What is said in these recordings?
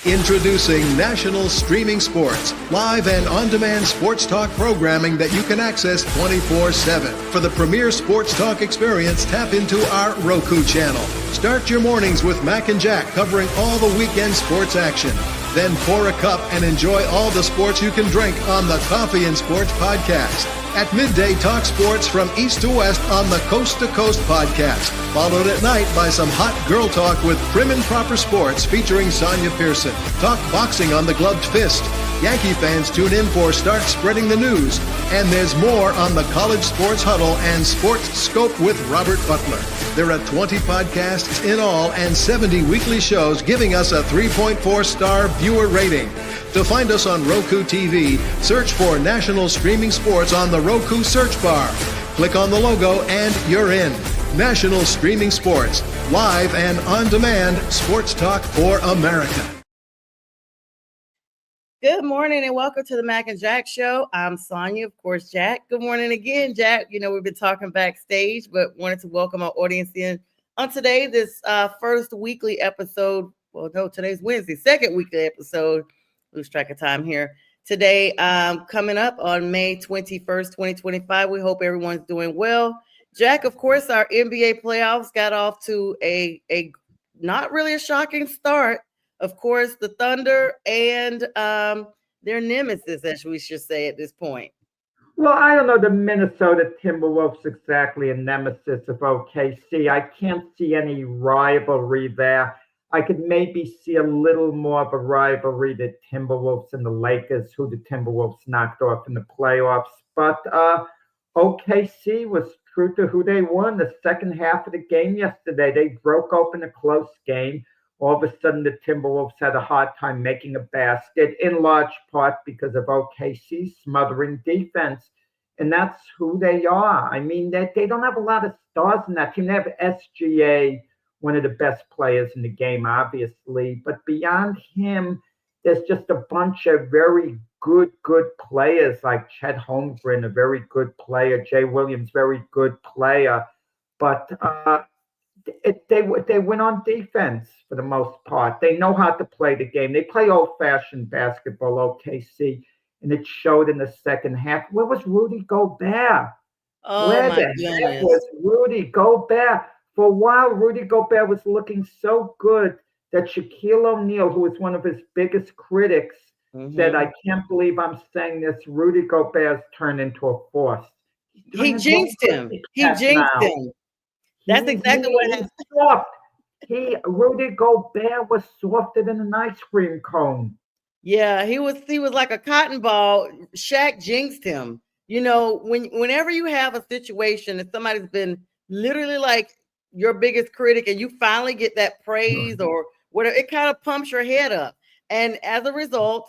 Introducing National Streaming Sports, live and on-demand sports talk programming that you can access 24/7. For the premier sports talk experience, tap into our Roku channel. Start your mornings with Mac and Jack covering all the weekend sports action. Then pour a cup and enjoy all the sports you can drink on the Coffee and Sports podcast. At midday, talk sports from east to west on the Coast to Coast podcast. Followed at night by some hot girl talk with Prim and Proper Sports featuring Sonia Pearson. Talk boxing on the Gloved Fist. Yankee fans tune in for Start Spreading the News. And there's more on the College Sports Huddle and Sports Scope with Robert Butler. There are 20 podcasts in all and 70 weekly shows giving us a 3.4-star viewer rating. To find us on Roku TV, search for National Streaming Sports on the Roku search bar. Click on the logo and you're in. National Streaming Sports, live and on-demand sports talk for America. Good morning and welcome to the Mac and Jack Show. I'm Sonia, of course, Jack. Good morning again, Jack. You know, we've been talking backstage, but wanted to welcome our audience in on today, this first weekly episode. Well, no, today's Wednesday, second weekly episode. Lose track of time here. Today, coming up on May 21st, 2025. We hope everyone's doing well. Jack, of course, our NBA playoffs got off to a not really a shocking start. Of course, the Thunder and their nemesis, as we should say at this point. Well, I don't know the Minnesota Timberwolves exactly a nemesis of OKC. I can't see any rivalry there. I could maybe see a little more of a rivalry, the Timberwolves and the Lakers, who the Timberwolves knocked off in the playoffs. But OKC was true to who they were in the second half of the game yesterday. They broke open a close game. All of a sudden, the Timberwolves had a hard time making a basket, in large part because of OKC's smothering defense. And that's who they are. I mean, they don't have a lot of stars in that team. They have SGA, one of the best players in the game, obviously. But beyond him, there's just a bunch of very good players like Chet Holmgren, a very good player. Jay Williams, very good player. But they win on defense for the most part. They know how to play the game. They play old-fashioned basketball, OKC, and it showed in the second half. Where was Rudy Gobert? Where the heck was Rudy Gobert? For a while, Rudy Gobert was looking so good that Shaquille O'Neal, who was one of his biggest critics, said, I can't believe I'm saying this, Rudy Gobert's turned into a force. He jinxed him. That's exactly what happened. Soft. Rudy Gobert was softer than an ice cream cone. Yeah, he was like a cotton ball. Shaq jinxed him. You know, whenever you have a situation that somebody's been literally like your biggest critic and you finally get that praise or whatever, it kind of pumps your head up. And as a result,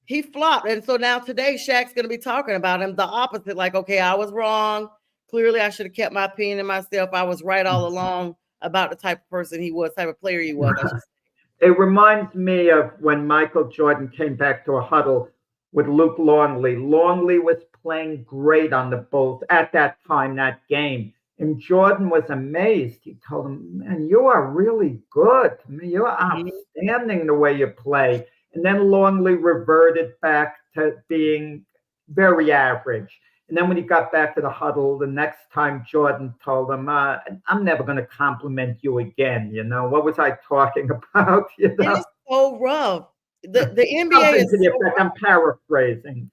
he flopped. And so now today, Shaq's going to be talking about him the opposite. Like, okay, I was wrong. Clearly, I should have kept my opinion to myself. I was right all along about the type of person he was, type of player he was. It reminds me of when Michael Jordan came back to a huddle with Luke Longley. Longley was playing great on the Bulls at that time, that game. And Jordan was amazed. He told him, man, you are really good. I mean, you're outstanding the way you play. And then Longley reverted back to being very average. And then when he got back to the huddle, the next time Jordan told him, I'm never going to compliment you again. You know, what was I talking about? You know? It is so rough. The NBA is so rough. I'm paraphrasing.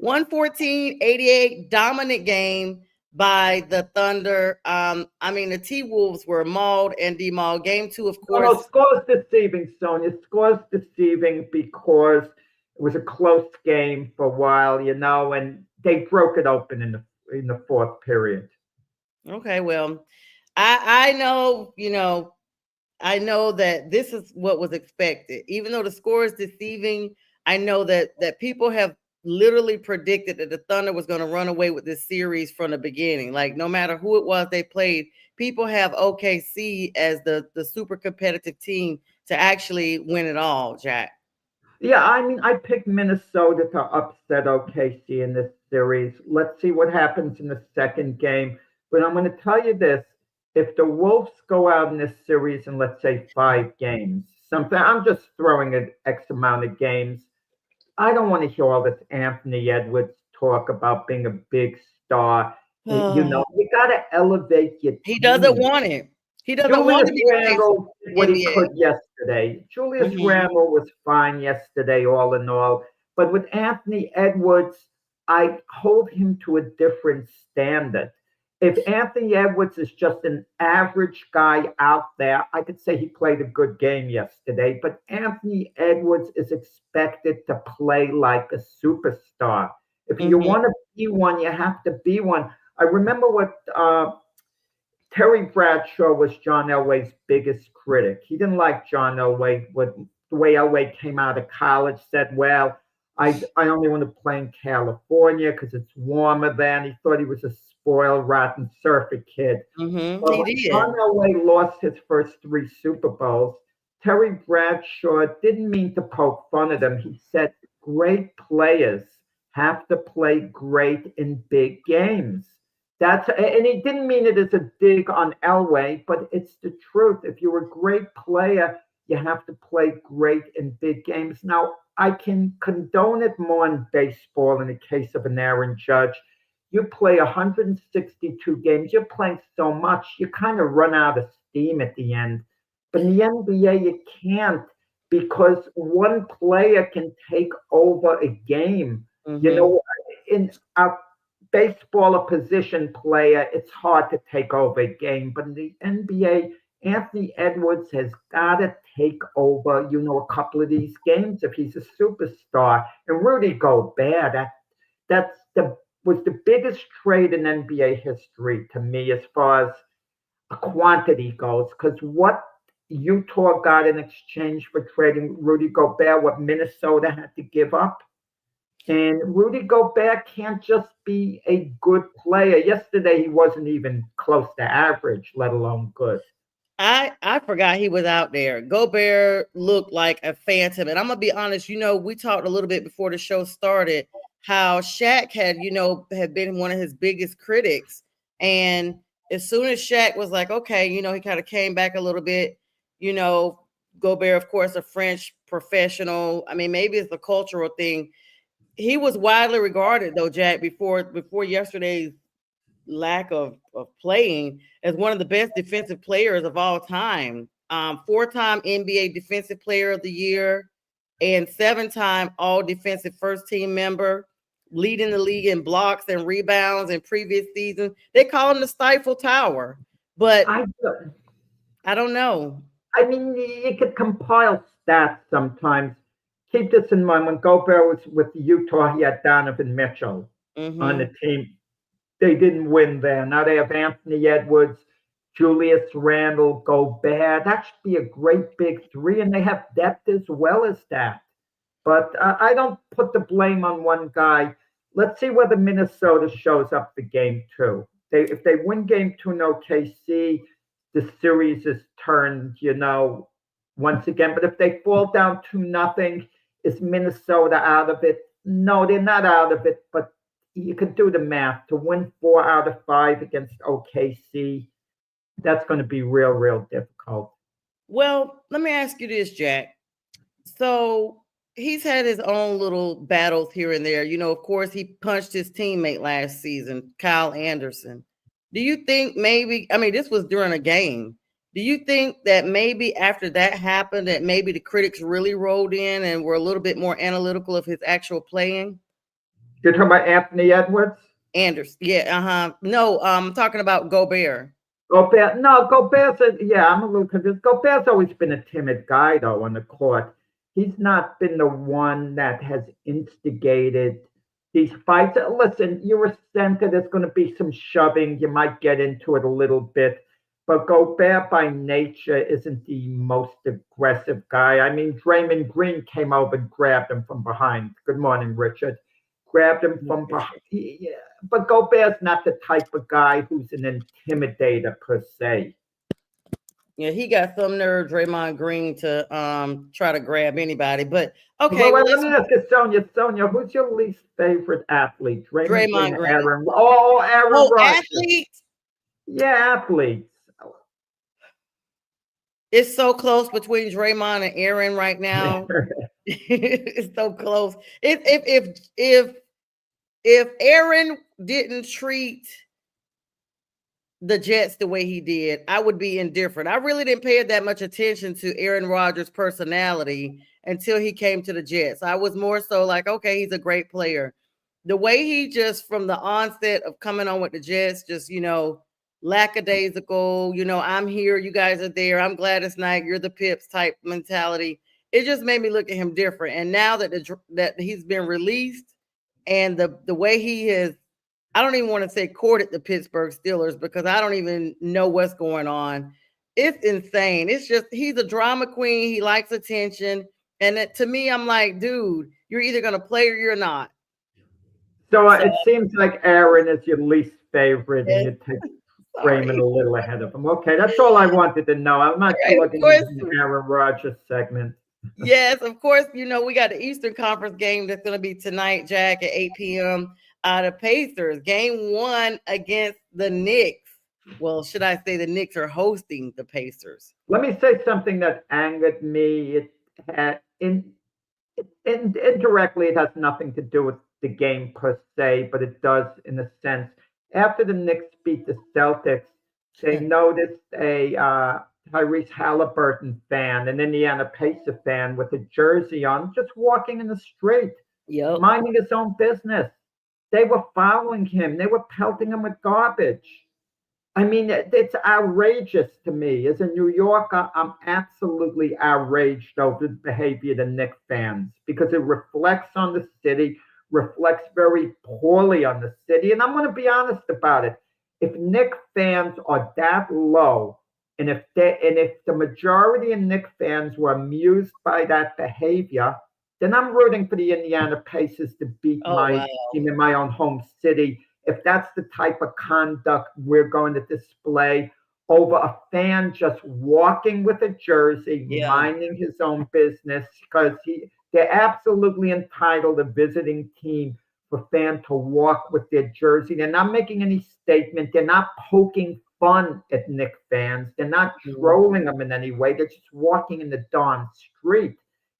114-88, dominant game by the Thunder. I mean, the T-Wolves were mauled and demauled. Game 2, of course. No, score's deceiving, Sonia. Score's deceiving because it was a close game for a while, you know, and they broke it open in the fourth period. Okay, well, I know, you know, I know that this is what was expected. Even though the score is deceiving, I know that people have literally predicted that the Thunder was going to run away with this series from the beginning. Like, no matter who it was they played, people have OKC as the super competitive team to actually win it all, Jack. Yeah, I mean, I picked Minnesota to upset OKC in this series. Let's see what happens in the second game. But I'm going to tell you this. If the Wolves go out in this series in, let's say, 5 games, something. I'm just throwing an X amount of games. I don't want to hear all this Anthony Edwards talk about being a big star. You got to elevate your He team. doesn't want it. He doesn't want Julius to be Randle did what he NBA. could yesterday. Julius Randle was fine yesterday, all in all. But with Anthony Edwards, I hold him to a different standard. If Anthony Edwards is just an average guy out there, I could say he played a good game yesterday. But Anthony Edwards is expected to play like a superstar. If you want to be one, you have to be one. I remember what Terry Bradshaw was John Elway's biggest critic. He didn't like John Elway. The way Elway came out of college, said, well, I only want to play in California because it's warmer then. He thought he was a spoiled, rotten surfer kid. But when John Elway lost his first 3 Super Bowls, Terry Bradshaw didn't mean to poke fun at him. He said, great players have to play great in big games. And he didn't mean it as a dig on Elway, but it's the truth. If you're a great player, you have to play great in big games. Now, I can condone it more in baseball in the case of an Aaron Judge. You play 162 games, you're playing so much, you kind of run out of steam at the end. But in the NBA, you can't, because one player can take over a game. In baseball, a position player, it's hard to take over a game. But in the NBA, Anthony Edwards has got to take over, a couple of these games if he's a superstar. And Rudy Gobert, was the biggest trade in NBA history to me as far as a quantity goes. Because what Utah got in exchange for trading Rudy Gobert, what Minnesota had to give up. And Rudy Gobert can't just be a good player. Yesterday, he wasn't even close to average, let alone good. I forgot he was out there. Gobert looked like a phantom. And I'm going to be honest, we talked a little bit before the show started how Shaq had been one of his biggest critics. And as soon as Shaq was like, okay, he kind of came back a little bit, Gobert, of course, a French professional. I mean, maybe it's a cultural thing. He was widely regarded, though, Jack, before yesterday's lack of playing, as one of the best defensive players of all time. 4-time NBA Defensive Player of the Year and 7-time All-Defensive First Team member, leading the league in blocks and rebounds in previous seasons. They call him the Stifle Tower, but I don't know. I mean, you could compile stats sometimes. Keep this in mind. When Gobert was with Utah, he had Donovan Mitchell on the team. They didn't win there. Now they have Anthony Edwards, Julius Randle, Gobert. That should be a great big 3, and they have depth as well as that. But I don't put the blame on one guy. Let's see whether Minnesota shows up for game 2. If they win game 2 in OKC, the series is turned, once again. But if they fall down 2-0, is Minnesota out of it? No, they're not out of it, but you can do the math. To win 4 out of 5 against OKC, that's going to be real, real difficult. Well, let me ask you this, Jack. So he's had his own little battles here and there. Of course, he punched his teammate last season, Kyle Anderson. Do you think this was during a game. Do you think that maybe after that happened, that maybe the critics really rolled in and were a little bit more analytical of his actual playing? You're talking about Anthony Edwards? Anderson, yeah, No, I'm talking about Gobert. Gobert's I'm a little confused. Gobert's always been a timid guy, though, on the court. He's not been the one that has instigated these fights. Listen, you're a center. There's going to be some shoving. You might get into it a little bit. But Gobert by nature isn't the most aggressive guy. I mean, Draymond Green came over and grabbed him from behind. Good morning, Richard. Grabbed him from behind. Yeah. But Gobert's not the type of guy who's an intimidator per se. Yeah, he got some nerve, Draymond Green, to try to grab anybody. But okay, well, let me ask you, Sonja. Sonja, who's your least favorite athlete? Draymond Green. Aaron Rodgers. Athletes? Yeah, athletes. It's so close between Draymond and Aaron right now. It's so close. If Aaron didn't treat the Jets the way he did, I would be indifferent. I really didn't pay that much attention to Aaron Rodgers' personality until he came to the Jets. I was more so like, okay, he's a great player. The way he just from the onset of coming on with the Jets, just lackadaisical, I'm here, you guys are there. I'm Gladys Knight, you're the Pips type mentality. It just made me look at him different. And now that he's been released, and the way he has, I don't even want to say courted the Pittsburgh Steelers because I don't even know what's going on. It's insane. It's just he's a drama queen. He likes attention. And to me, I'm like, dude, you're either going to play or you're not. So it seems like Aaron is your least favorite, and you take Raymond a little ahead of him. Okay, that's all I wanted to know. I'm not looking at the Aaron Rodgers segment. Yes, of course. We got the Eastern Conference game that's going to be tonight, Jack, at 8 p.m. The Pacers, game 1 against the Knicks. Well, should I say the Knicks are hosting the Pacers? Let me say something that angered me. It had indirectly, it has nothing to do with the game per se, but it does in a sense. After the Knicks beat the Celtics, they noticed a Tyrese Halliburton fan, an Indiana Pacer fan with a jersey on, just walking in the street, minding his own business. They were following him. They were pelting him with garbage. I mean, it's outrageous to me. As a New Yorker, I'm absolutely outraged over the behavior of the Knicks fans because it reflects on the city, reflects very poorly on the city. And I'm going to be honest about it. If Knicks fans are that low, and if the majority of Knicks fans were amused by that behavior, then I'm rooting for the Indiana Pacers to beat my team in my own home city. If that's the type of conduct we're going to display over a fan just walking with a jersey, minding his own business, because they're absolutely entitled, a visiting team, for fan to walk with their jersey. They're not making any statement. They're not poking fun at Knicks fans. They're not trolling them in any way. They're just walking in the darn street.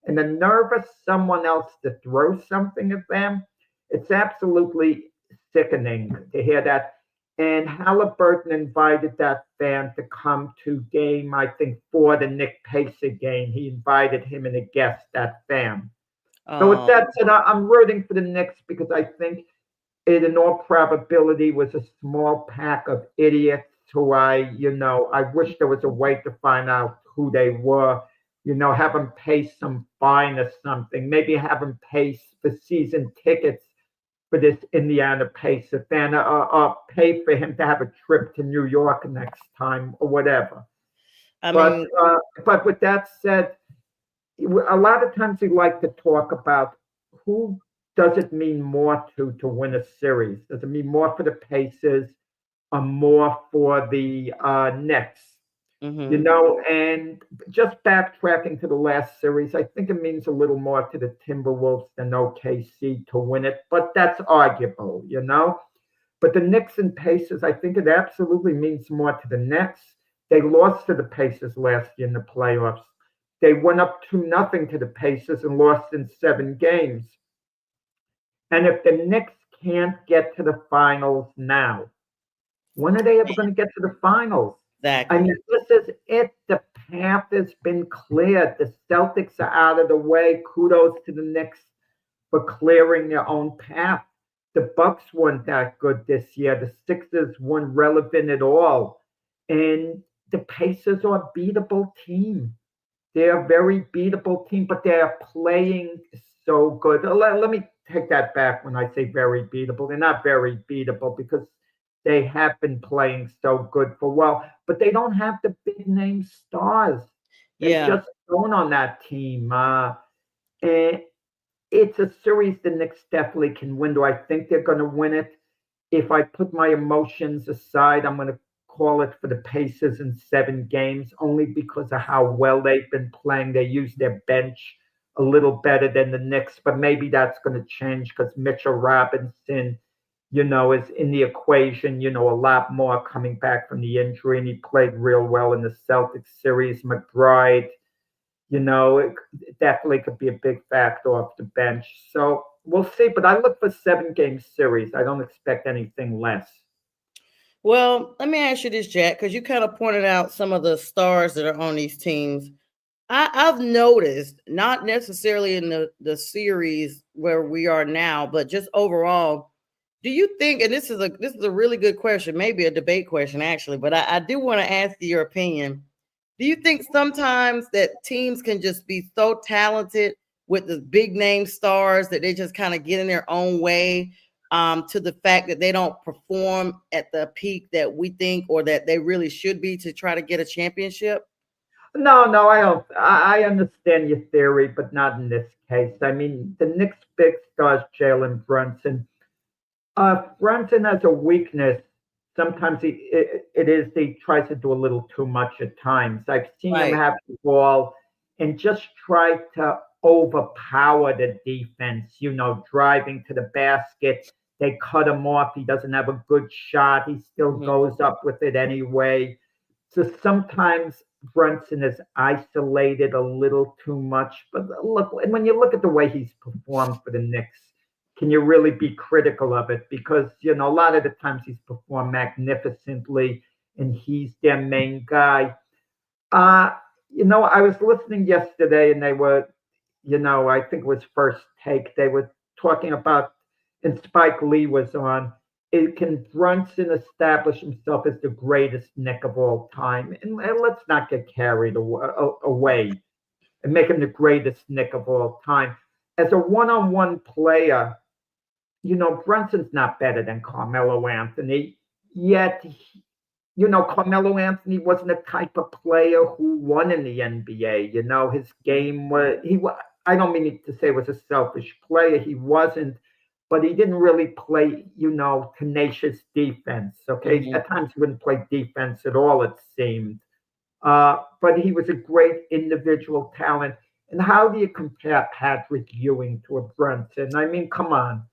And the nerve of someone else to throw something at them, it's absolutely sickening to hear that. And Halliburton invited that fan to come to game, I think, 4, the Nick Pacer game. He invited him and a guest, that fan. So with that said, I'm rooting for the Knicks because I think it, in all probability, was a small pack of idiots who I wish there was a way to find out who they were. Have them pay some fine or something. Maybe have them pay for season tickets for this Indiana Pacer fan, or pay for him to have a trip to New York next time or whatever. But with that said, a lot of times we like to talk about who does it mean more to win a series. Does it mean more for the Pacers or more for the Knicks? And just backtracking to the last series, I think it means a little more to the Timberwolves than OKC to win it, but that's arguable, But the Knicks and Pacers, I think it absolutely means more to the Knicks. They lost to the Pacers last year in the playoffs. They went up 2-0 to the Pacers and lost in 7 games. And if the Knicks can't get to the finals now, when are they ever going to get to the finals? Exactly. I mean, this is it. The path has been cleared. The Celtics are out of the way. Kudos to the Knicks for clearing their own path. The Bucks weren't that good this year. The Sixers weren't relevant at all. And the Pacers are a beatable team. They're a very beatable team, but they're playing so good. Let me take that back when I say very beatable. They're not very beatable because they have been playing so good for a while, but they don't have the big name stars. They just don't on that team. And it's a series the Knicks definitely can win. Do I think they're going to win it? If I put my emotions aside, I'm going to call it for the Pacers in 7 games, only because of how well they've been playing. They use their bench a little better than the Knicks, but maybe that's going to change because Mitchell Robinson, is in the equation, a lot more coming back from the injury, and he played real well in the Celtics series. McBride, it definitely could be a big factor off the bench. So we'll see. But I look for 7-game series. I don't expect anything less. Well, let me ask you this, Jack, because you kind of pointed out some of the stars that are on these teams. I've noticed, not necessarily in the series where we are now, but just overall, do you think, and this is a really good question, maybe a debate question actually, but I do want to ask you your opinion. Do you think sometimes that teams can just be so talented with the big name stars that they just kind of get in their own way, to the fact that they don't perform at the peak that we think or that they really should be to try to get a championship? No, I don't. I understand your theory, but not in this case. I mean, the Knicks' big star is Jalen Brunson. Brunson has a weakness. Sometimes he tries to do a little too much at times. I've seen him Right. have the ball and just try to overpower the defense, driving to the basket. They cut him off. He doesn't have a good shot. He still Mhm. goes up with it anyway. So sometimes Brunson is isolated a little too much. But look, when you look at the way he's performed for the Knicks, can you really be critical of it? Because, a lot of the times he's performed magnificently and he's their main guy. Uh, I was listening yesterday and they were, I think it was First Take, they were talking about, and Spike Lee was on, can Brunson establish himself as the greatest Nick of all time? And let's not get carried away and make him the greatest Nick of all time. As a one-on-one player, Brunson's not better than Carmelo Anthony, yet, Carmelo Anthony wasn't the type of player who won in the NBA. His game I don't mean to say was a selfish player. He wasn't, but he didn't really play, tenacious defense. Okay. Mhm. At times he wouldn't play defense at all, it seemed. But he was a great individual talent. And how do you compare Patrick Ewing to a Brunson? I mean, come on.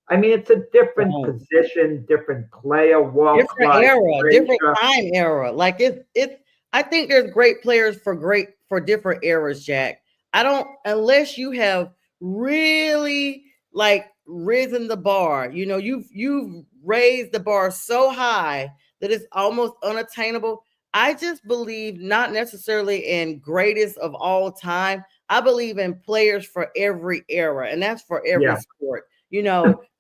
I mean, it's a different Right. position, different player, world Different class era, different treasure. time era. Like it's I think there's great players for different eras, Jack. I don't, unless you have really like risen the bar. You've raised the bar so high that it's almost unattainable. I just believe not necessarily in greatest of all time. I believe in players for every era, and that's for every Yeah. sport.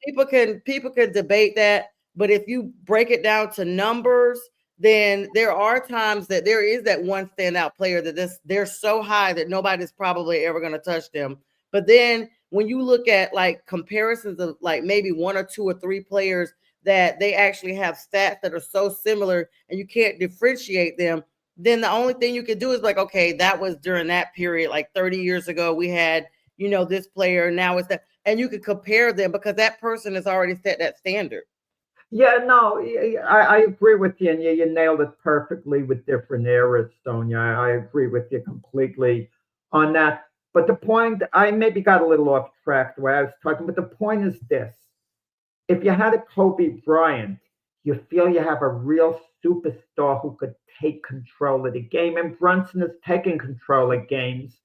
People can debate that, but if you break it down to numbers, then there are times that there is that one standout player that they're so high that nobody's probably ever going to touch them. But then when you look at like comparisons of like maybe one or two or three players that they actually have stats that are so similar and you can't differentiate them, then the only thing you can do is like, okay, that was during that period, like 30 years ago, we had, this player, now it's that, and you can compare them because that person has already set that standard. Yeah, no, I agree with you, and you nailed it perfectly with different eras, Sonia. I agree with you completely on that. But the point, I maybe got a little off track the way I was talking, but the point is this. If you had a Kobe Bryant, you feel you have a real superstar who could take control of the game, and Brunson is taking control of games.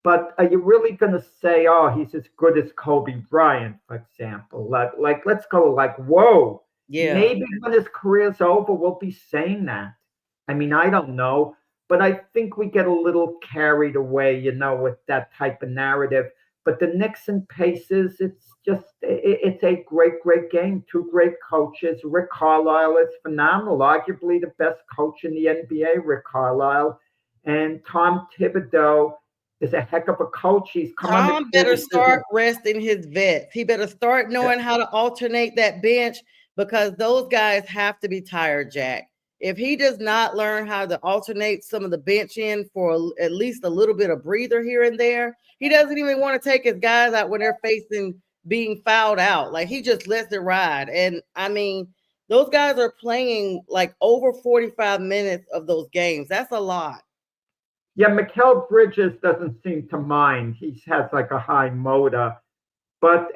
But are you really going to say, oh, he's as good as Kobe Bryant, for example? Like, let's go like, whoa, Yeah. maybe when his career's over, we'll be saying that. I mean, I don't know, but I think we get a little carried away, with that type of narrative. But the Knicks and Pacers, it's a great, great game. Two great coaches. Rick Carlisle is phenomenal, arguably the best coach in the NBA, Rick Carlisle. And Tom Thibodeau is a heck of a coach. He's come under Tom better criticism. start resting his vets. He better start knowing how to alternate that bench because those guys have to be tired, Jack. If he does not learn how to alternate some of the bench in for at least a little bit of breather here and there, he doesn't even want to take his guys out when they're facing being fouled out. Like he just lets it ride. And I mean, those guys are playing like over 45 minutes of those games. That's a lot. Yeah, Mikal Bridges doesn't seem to mind. He has like a high motor. But,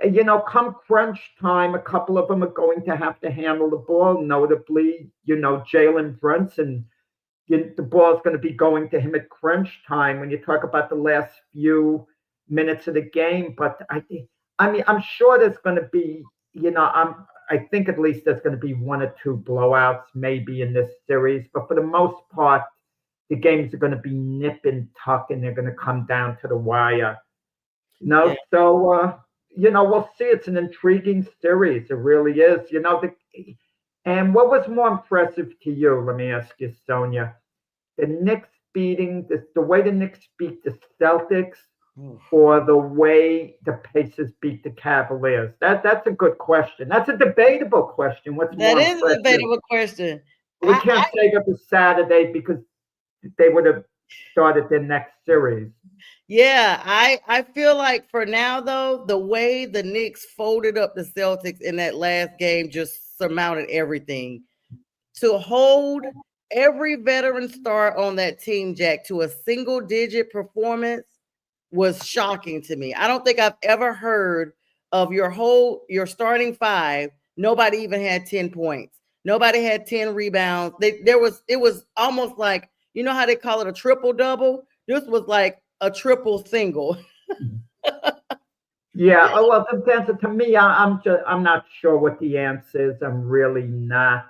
come crunch time, a couple of them are going to have to handle the ball. Notably, Jalen Brunson, the ball's going to be going to him at crunch time when you talk about the last few minutes of the game. But I mean, I'm sure there's going to be, I think at least there's going to be one or two blowouts maybe in this series. But for the most part, the games are going to be nip and tuck, and they're going to come down to the wire. Yeah. So we'll see. It's an intriguing series. It really is. And what was more impressive to you? Let me ask you, Sonia. The Knicks beating the way the Knicks beat the Celtics, or the way the Pacers beat the Cavaliers? That's a good question. That's a debatable question. What's That more is a impressive? debatable question. We can't save it for Saturday because they would have started the next series. Yeah, I feel like for now though, the way the Knicks folded up the Celtics in that last game just surmounted everything. To hold every veteran star on that team, Jack, to a single digit performance was shocking to me. I don't think I've ever heard of your starting five. Nobody even had 10 points. Nobody had 10 rebounds. It was almost like, you know how they call it a triple double? This was like a triple single. Yeah, well, to me, I'm not sure what the answer is. I'm really not.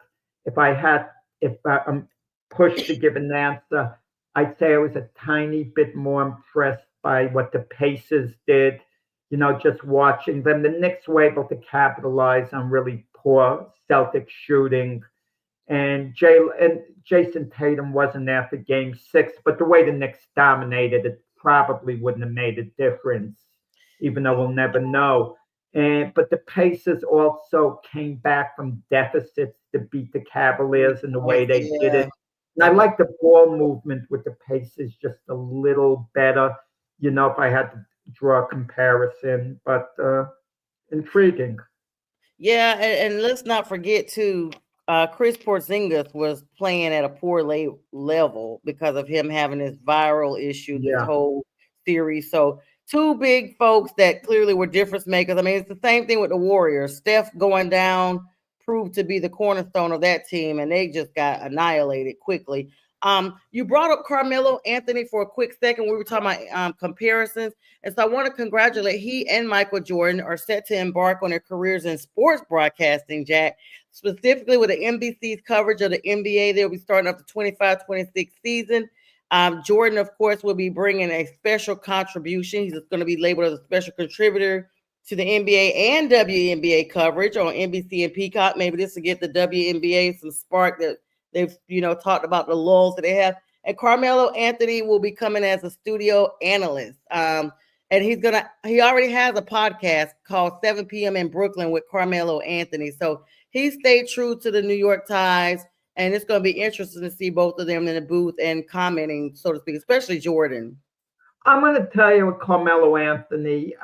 If I'm pushed to give an answer, I'd say I was a tiny bit more impressed by what the Pacers did. Just watching them. The Knicks were able to capitalize on really poor Celtic shooting, and Jason Tatum wasn't there for Game 6. But the way the Knicks dominated, it probably wouldn't have made a difference, even though we'll never know. But the Pacers also came back from deficits to beat the Cavaliers in the way they did it. And I like the ball movement with the Pacers just a little better, if I had to draw a comparison. But intriguing. Yeah, and let's not forget too, Chris Porzingis was playing at a poor level because of him having this viral issue this Yeah. whole series. So two big folks that clearly were difference makers. I mean, it's the same thing with the Warriors. Steph going down proved to be the cornerstone of that team, and they just got annihilated quickly. You brought up Carmelo Anthony for a quick second. We were talking about comparisons. And so I want to congratulate he and Michael Jordan are set to embark on their careers in sports broadcasting, Jack, specifically with the NBC's coverage of the NBA. They'll be starting up the 25-26 season. Jordan, of course, will be bringing a special contribution. He's going to be labeled as a special contributor to the NBA and WNBA coverage on NBC and Peacock. Maybe this will get the WNBA some spark that they've, talked about the lulls that they have. And Carmelo Anthony will be coming as a studio analyst. And he already has a podcast called 7 p.m. in Brooklyn with Carmelo Anthony. So he stayed true to the New York ties. And it's going to be interesting to see both of them in the booth and commenting, so to speak, especially Jordan. I'm going to tell you with Carmelo Anthony,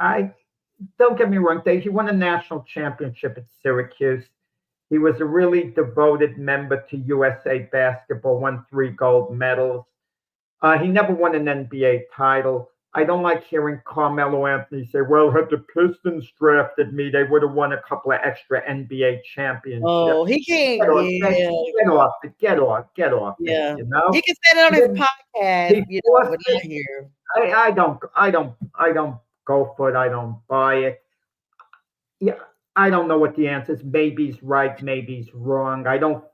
don't get me wrong, he won a national championship at Syracuse. He was a really devoted member to USA basketball, won 3 gold medals. He never won an NBA title. I don't like hearing Carmelo Anthony say, well, had the Pistons drafted me, they would have won a couple of extra NBA championships. Oh, he can't. Get off. Yeah. It, He can say it on his podcast, but not here. I don't go for it. I don't buy it. Yeah. I don't know what the answer is. Maybe he's right, maybe he's wrong.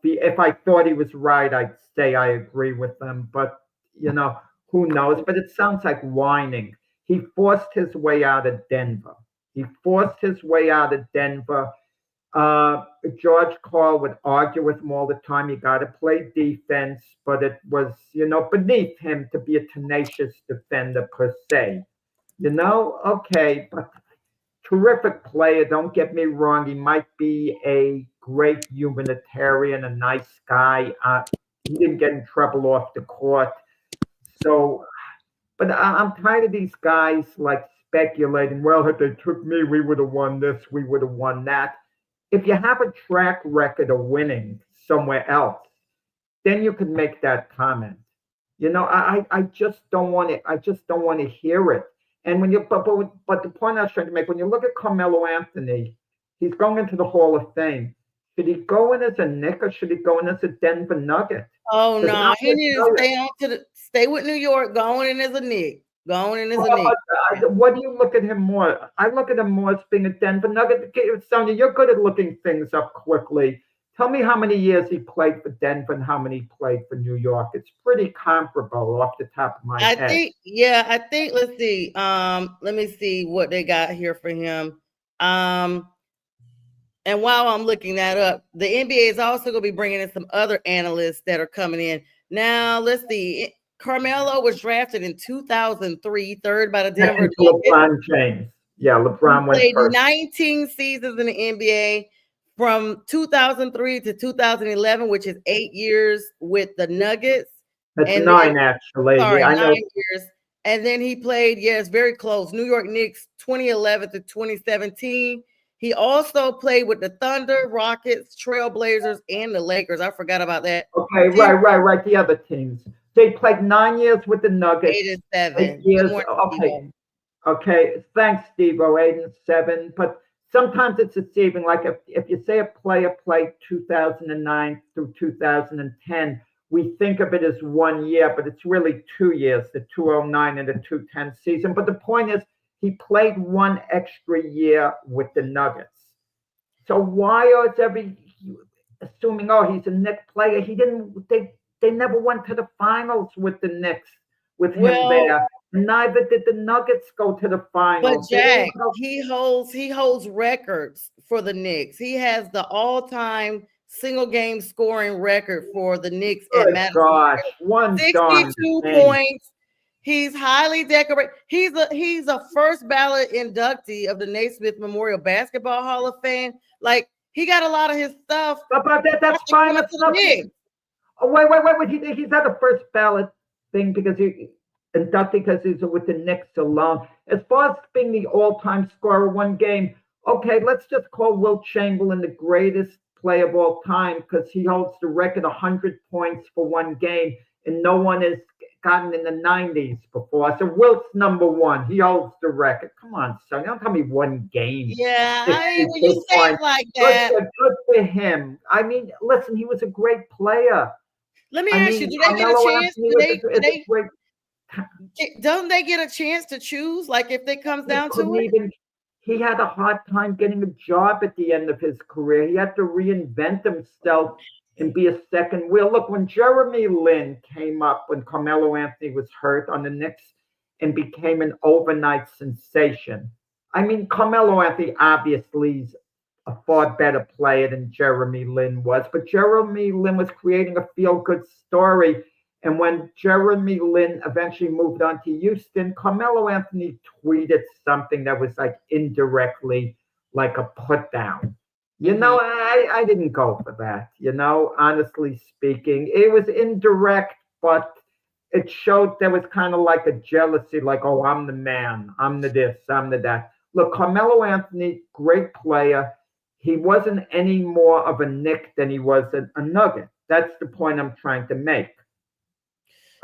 If I thought he was right, I'd say I agree with them. But, who knows? But it sounds like whining. He forced his way out of Denver. George Karl would argue with him all the time. You got to play defense, but it was, beneath him to be a tenacious defender per se. Okay, but terrific player. Don't get me wrong. He might be a great humanitarian, a nice guy. He didn't get in trouble off the court. So, but I'm tired of these guys like speculating, well, if they took me, we would have won this, we would have won that. If you have a track record of winning somewhere else, then you can make that comment. I just don't want to hear it. And when you, but the point I was trying to make, when you look at Carmelo Anthony, he's going into the Hall of Fame. Should he go in as a Knick or should he go in as a Denver Nugget? Oh Because no, he needs to stay with New York, going in as a Knick. Going in as a Knick. What do you look at him more? I look at him more as being a Denver Nugget. Sonja, you're good at looking things up quickly. Tell me how many years he played for Denver and how many he played for New York. It's pretty comparable off the top of my head. I think, let's see. Let me see what they got here for him. And while I'm looking that up, the NBA is also going to be bringing in some other analysts that are coming in. Now, let's see. Carmelo was drafted in 2003, third by the Denver Nuggets. LeBron James. Yeah, LeBron went played first. 19 seasons in the NBA from 2003 to 2011, which is 8 years with the Nuggets. That's and 9, then, actually. Sorry, yeah, 9 years. And then he played, yes, very close, New York Knicks 2011 to 2017. He also played with the Thunder, Rockets, Trailblazers, and the Lakers. I forgot about that. Okay, right. The other teams. So he played 9 years with the Nuggets. 8 and 7. 8 years. Okay. Thanks, Steve-O. 8 and 7. But sometimes it's deceiving. Like if you say a player played 2009 through 2010, we think of it as 1 year, but it's really 2 years, the 2009 and the 2010 season. But the point is, he played 1 extra year with the Nuggets. So why is assuming, he's a Knicks player? He didn't. They never went to the finals with the Knicks with him there. Neither did the Nuggets go to the finals. But Jack, he holds records for the Knicks. He has the all-time single game scoring record for the Knicks at Madison. Gosh, 62 points. He's highly decorated. He's a first ballot inductee of the Naismith Memorial Basketball Hall of Fame. Like, he got a lot of his stuff. But that's fine. That's nothing. Oh, wait. He's not a first ballot thing because he inducted because he's with the Knicks alone. As far as being the all-time scorer 1 game, okay, let's just call Wilt Chamberlain the greatest player of all time because he holds the record 100 points for 1 game, and no one has gotten in the 90s before. So Wilt's number 1. He holds the record. Come on, son. Don't tell me 1 game. Yeah, when you say it like that. Good for him. I mean, listen, he was a great player. Let me ask you, do they get a chance? Don't they get a chance to choose? Like, if it comes down to it? He had a hard time getting a job at the end of his career. He had to reinvent himself and be a second wheel. Look, when Jeremy Lin came up, when Carmelo Anthony was hurt on the Knicks and became an overnight sensation. I mean, Carmelo Anthony obviously is a far better player than Jeremy Lin was, but Jeremy Lin was creating a feel-good story. And when Jeremy Lin eventually moved on to Houston, Carmelo Anthony tweeted something that was like indirectly like a put down. You know, I didn't go for that, honestly speaking. It was indirect, but it showed there was kind of like a jealousy, like, oh, I'm the man, I'm the this, I'm the that. Look, Carmelo Anthony, great player. He wasn't any more of a Knick than he was a Nugget. That's the point I'm trying to make.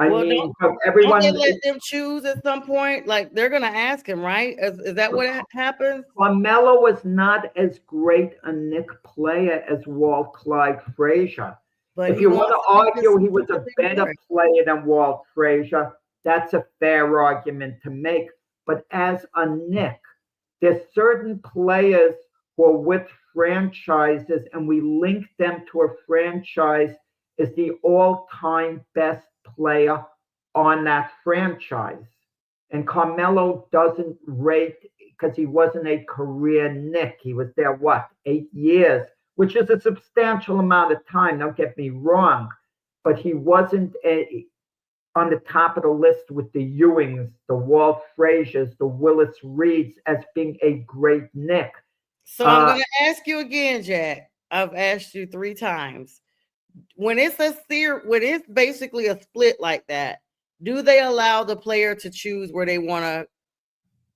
Everyone they let them choose at some point. Like, they're gonna ask him, right? Is that what happens? Carmelo was not as great a Knick player as Walt Clyde Frazier. But if you want to argue he was a better player than Walt Frazier, that's a fair argument to make. But as a Knick, there's certain players who are with franchises, and we link them to a franchise as the all-time best player on that franchise. And Carmelo doesn't rate because he wasn't a career Knick. He was there, 8 years, which is a substantial amount of time. Don't get me wrong, but he wasn't on the top of the list with the Ewings, the Walt Fraziers, the Willis Reeds as being a great Knick. So I'm going to ask you again, Jack. I've asked you 3 times. When it's basically a split like that, do they allow the player to choose where they want to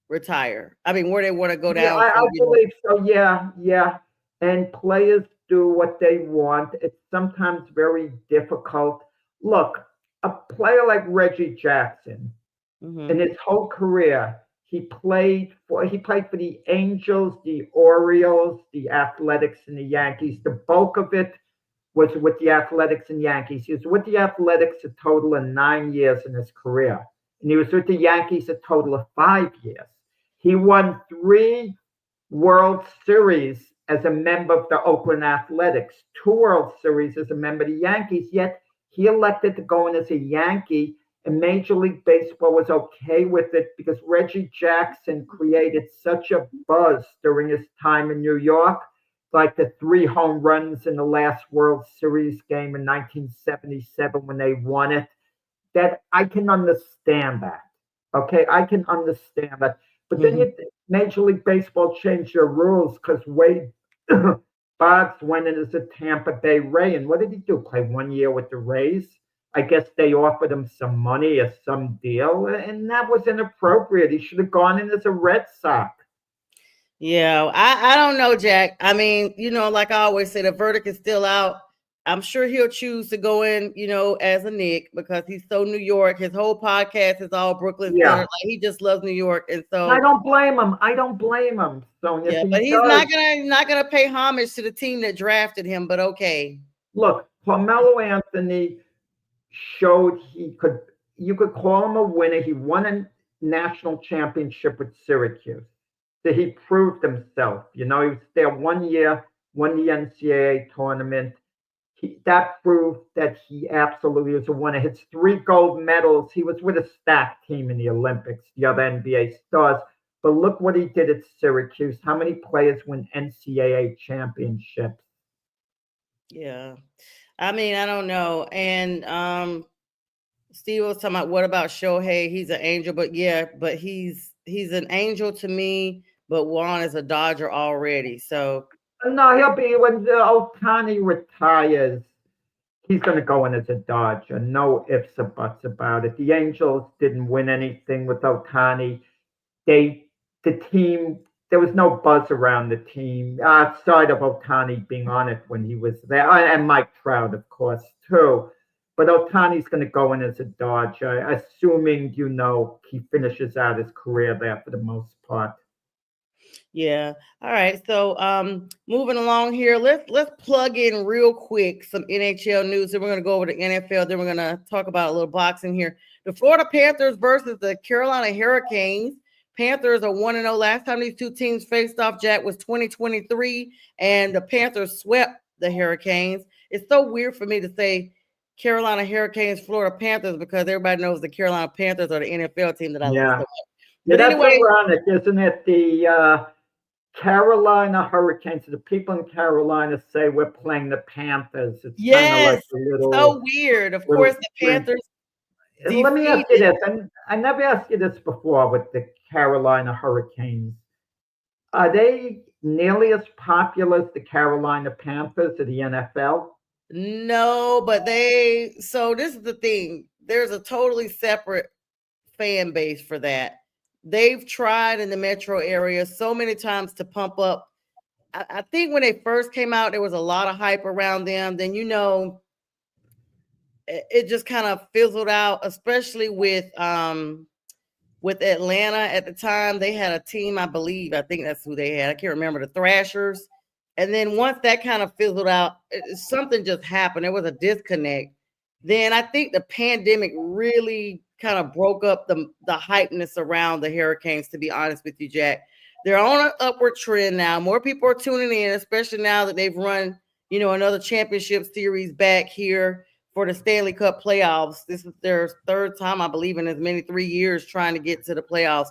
retire? I mean, where they want to go down? I believe so. Yeah. And players do what they want. It's sometimes very difficult. Look, a player like Reggie Jackson, in his whole career, He played for the Angels, the Orioles, the Athletics, and the Yankees. The bulk of it was with the Athletics and Yankees. He was with the Athletics a total of 9 years in his career, and he was with the Yankees a total of 5 years. He won 3 World Series as a member of the Oakland Athletics, 2 World Series as a member of the Yankees, yet he elected to go in as a Yankee, and Major League Baseball was okay with it because Reggie Jackson created such a buzz during his time in New York, like the 3 home runs in the last World Series game in 1977 when they won it, that I can understand that. Okay, I can understand that. But then Major League Baseball changed their rules because Wade Boggs went in as a Tampa Bay Ray. And what did he do? Play 1 year with the Rays? I guess they offered him some money or some deal, and that was inappropriate. He should have gone in as a Red Sox. Yeah, I don't know, Jack. I mean, like I always say, the verdict is still out. I'm sure he'll choose to go in, as a Nick because he's so New York. His whole podcast is all Brooklyn centered. Like he just loves New York, and so I don't blame him. Sonia. Yeah, but he's not gonna pay homage to the team that drafted him. But okay. Look, Carmelo Anthony showed he could. You could call him a winner. He won a national championship with Syracuse. So he proved himself. He was there 1 year, won the NCAA tournament. That proved that he absolutely is a winner. His 3 gold medals. He was with a stacked team in the Olympics, the other NBA stars. But look what he did at Syracuse. How many players win NCAA championships? Yeah. I mean, I don't know. And Steve was talking about what about Shohei? He's an angel, but he's an angel to me, but Juan is a Dodger already. So no, he'll be when Ohtani retires. He's going to go in as a Dodger. No ifs or buts about it. The Angels didn't win anything with Ohtani. The team, there was no buzz around the team outside of Ohtani being on it when he was there, and Mike Trout, of course, too. But Ohtani's going to go in as a Dodger, assuming he finishes out his career there for the most part. Yeah. All right. So moving along here, let's plug in real quick some NHL news. Then we're going to go over to NFL. Then we're going to talk about a little boxing here. The Florida Panthers versus the Carolina Hurricanes. Panthers are 1-0. Last time these two teams faced off, Jack, was 2023, and the Panthers swept the Hurricanes. It's so weird for me to say Carolina Hurricanes, Florida Panthers, because everybody knows the Carolina Panthers are the NFL team that I love so much. But anyway, that's ironic, isn't it? The Carolina Hurricanes, the people in Carolina say we're playing the Panthers. It's yes, kind of like so weird. Of course, the Panthers. Let me ask you this, and I never asked you this before with the Carolina Hurricanes. Are they nearly as popular as the Carolina Panthers of the NFL? No, but so this is the thing. There's a totally separate fan base for that. They've tried in the metro area so many times to pump up. I think when they first came out, there was a lot of hype around them. Then, it just kind of fizzled out, especially with Atlanta at the time. They had a team, I think that's who they had. I can't remember, the Thrashers. And then once that kind of fizzled out, something just happened. There was a disconnect. Then I think the pandemic really kind of broke up the hypeness around the Hurricanes, to be honest with you, Jack. They're on an upward trend now. More people are tuning in, especially now that they've run, another championship series back here for the Stanley Cup playoffs. This is their 3rd time, I believe, in as many 3 years trying to get to the playoffs.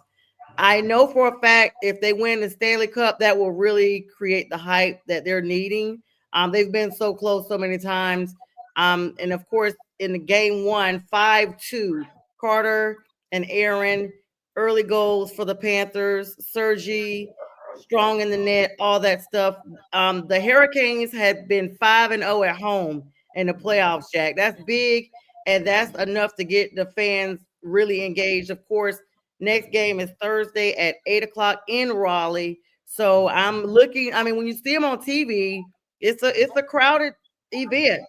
I know for a fact if they win the Stanley Cup, that will really create the hype that they're needing. They've been so close so many times. And of course, in the game 1, 5-2, Carter and Aaron, early goals for the Panthers, Sergei, strong in the net, all that stuff. The Hurricanes had been 5-0 at home in the playoffs, Jack. That's big, and that's enough to get the fans really engaged. Of course, next game is Thursday at 8:00 in Raleigh. So I'm looking. I mean, when you see them on TV, it's a crowded event,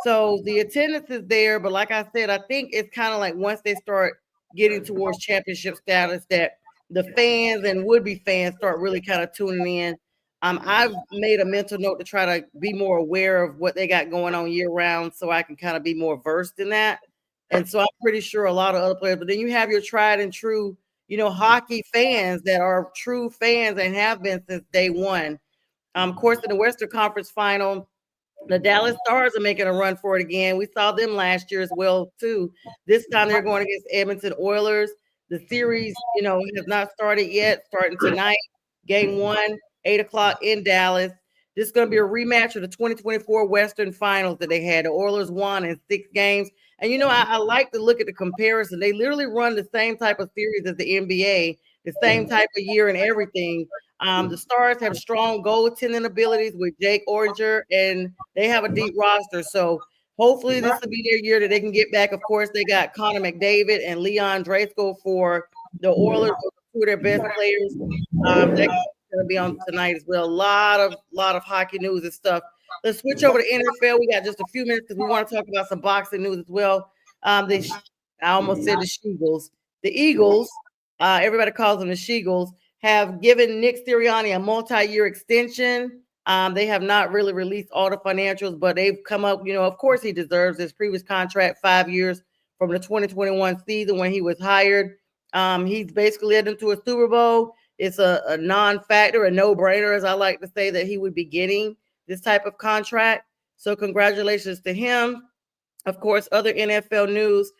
So the attendance is there, but like I said, I think it's kind of like once they start getting towards championship status, that the fans and would-be fans start really kind of tuning in. I've made a mental note to try to be more aware of what they got going on year round so I can kind of be more versed in that. And so I'm pretty sure a lot of other players, but then you have your tried and true, hockey fans that are true fans and have been since day one. Of course, in the Western Conference Final, the Dallas Stars are making a run for it again. We saw them last year as well, too. This time they're going against Edmonton Oilers. The series, has not started yet, starting tonight. Game 1, 8 o'clock in Dallas. This is going to be a rematch of the 2024 Western Finals that they had. The Oilers won in 6 games. And, I like to look at the comparison. They literally run the same type of series as the NBA, the same type of year and everything. The Stars have strong goaltending abilities with Jake Oringer, and they have a deep roster. So hopefully this will be their year that they can get back. Of course, they got Connor McDavid and Leon Draisaitl for the Oilers, two of their best players. They're going to be on tonight as well. A lot of hockey news and stuff. Let's switch over to NFL. We got just a few minutes because we want to talk about some boxing news as well. I almost said the Sheagles. The Eagles, everybody calls them the Sheagles, have given Nick Sirianni a multi-year extension. They have not really released all the financials, but they've come up, of course he deserves his previous contract, 5 years from the 2021 season when he was hired. He's basically led them to a Super Bowl. It's a non-factor, a no-brainer, as I like to say, that he would be getting this type of contract. So congratulations to him. Of course, other NFL news,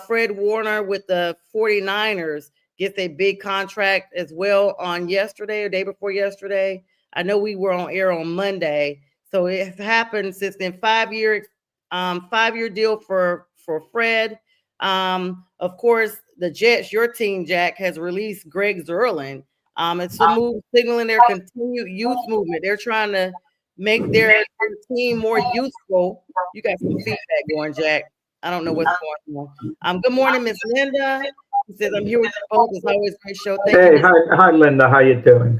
Fred Warner with the 49ers gets a big contract as well on yesterday or day before yesterday. I know we were on air on Monday. So it happened since then. 5-year deal for Fred. Of course, the Jets, your team, Jack, has released Greg Zuerlein. It's a move signaling their continued youth movement. They're trying to make their team more youthful. You got some feedback going, Jack. I don't know what's going on. Good morning, Miss Linda. He says, I'm here with you both. It's always a great show. Thank you. Hi, Linda. How you doing?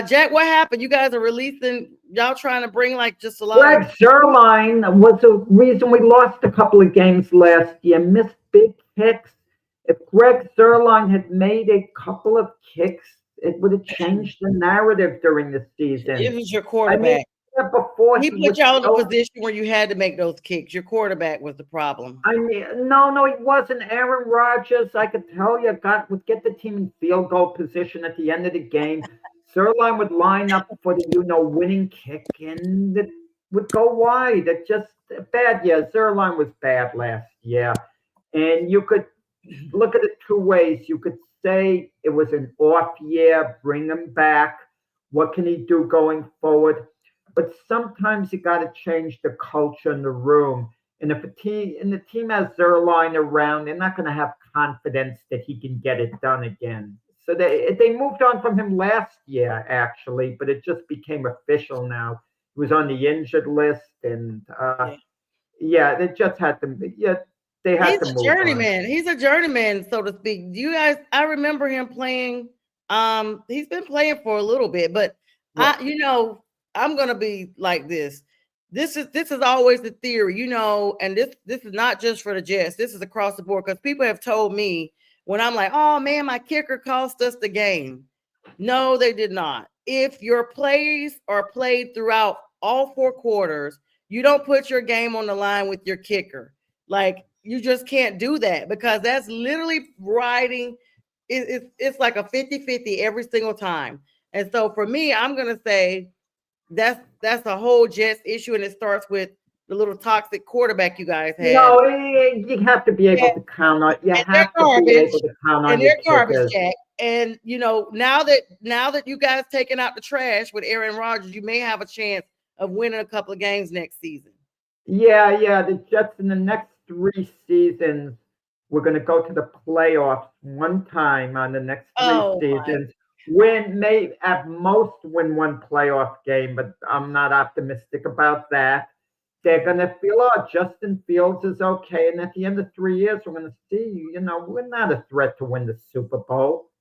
Jack, what happened? You guys are releasing, y'all trying to bring like just a lot Greg Zuerlein was the reason we lost a couple of games last year, missed big kicks. If Greg Zuerlein had made a couple of kicks, it would have changed the narrative during the season. It was your quarterback. Before he put y'all in a position where you had to make those kicks. Your quarterback was the problem. No, it wasn't. Aaron Rodgers, I could tell you, would get the team in field goal position at the end of the game. Zuerlein would line up for the winning kick, and it would go wide. It just bad. Yeah, Zuerlein was bad last year, and you could look at it 2 ways. You could say it was an off year, bring him back. What can he do going forward? But sometimes you got to change the culture in the room. And if the team has Zuerlein around, they're not going to have confidence that he can get it done again. So they moved on from him last year, actually, but it just became official now. He was on the injured list, and they just had to. Yeah, they had to move on. He's a journeyman. He's a journeyman, so to speak. You guys, I remember him playing. He's been playing for a little bit, but I'm gonna be like this. This is always the theory, and this is not just for the Jets. This is across the board because people have told me when I'm like, oh man, my kicker cost us the game. No, they did not. If your plays are played throughout all 4 quarters, you don't put your game on the line with your kicker. Like you just can't do that because that's literally riding. It's like a 50-50 every single time. And so for me, I'm gonna say that's a whole Jets issue, and it starts with the little toxic quarterback you guys had. No, you have to be able to count on. You have to be able to count on. And they're garbage, Jack. And now that you guys taking out the trash with Aaron Rodgers, you may have a chance of winning a couple of games next season. Yeah. The Jets in the next 3 seasons, we're going to go to the playoffs one time on the next 3 seasons. At most win 1 playoff game, but I'm not optimistic about that. They're going to feel, Justin Fields is okay. And at the end of 3 years, we're going to see, we're not a threat to win the Super Bowl.